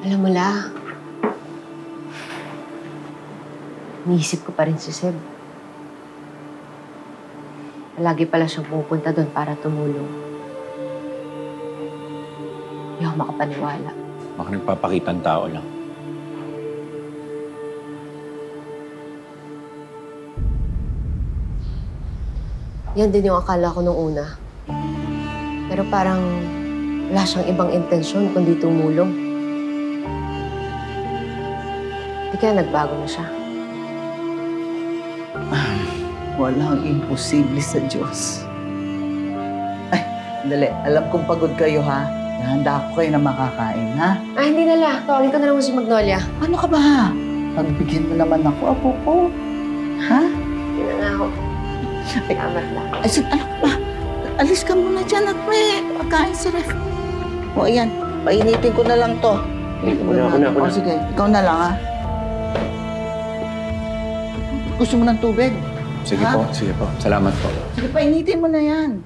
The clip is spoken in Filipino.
Alam mo la, iniisip ko pa rin si Seb. Lagi pala siyang pumupunta doon para tumulong. Hindi ako makapaniwala. Baka nagpapakitang tao lang. Yan din yung akala ko nung una. Pero parang wala siyang ibang intensyon kundi tumulong. Di kaya nagbago na siya. Walang imposible sa Diyos. Ay, dali. Alam kong pagod kayo, ha? Nahanda ako kayo na makakain, ha? Ah, hindi na la. Tawagin ko na naman si Magnolia. Ano ka ba? Pagbigyan mo naman ako, apo ko. Ha? Hindi na nga ako. Salamat lang. Ay, ano ka ba? Alis ka muna dyan at may pagkain sa ref. O, ayan. Painitin ko na lang to. Ako na. O, sige. Ikaw na lang, ha? Gusto mo ng tubig? Sige po. Salamat po. Sige, painitin mo na yan.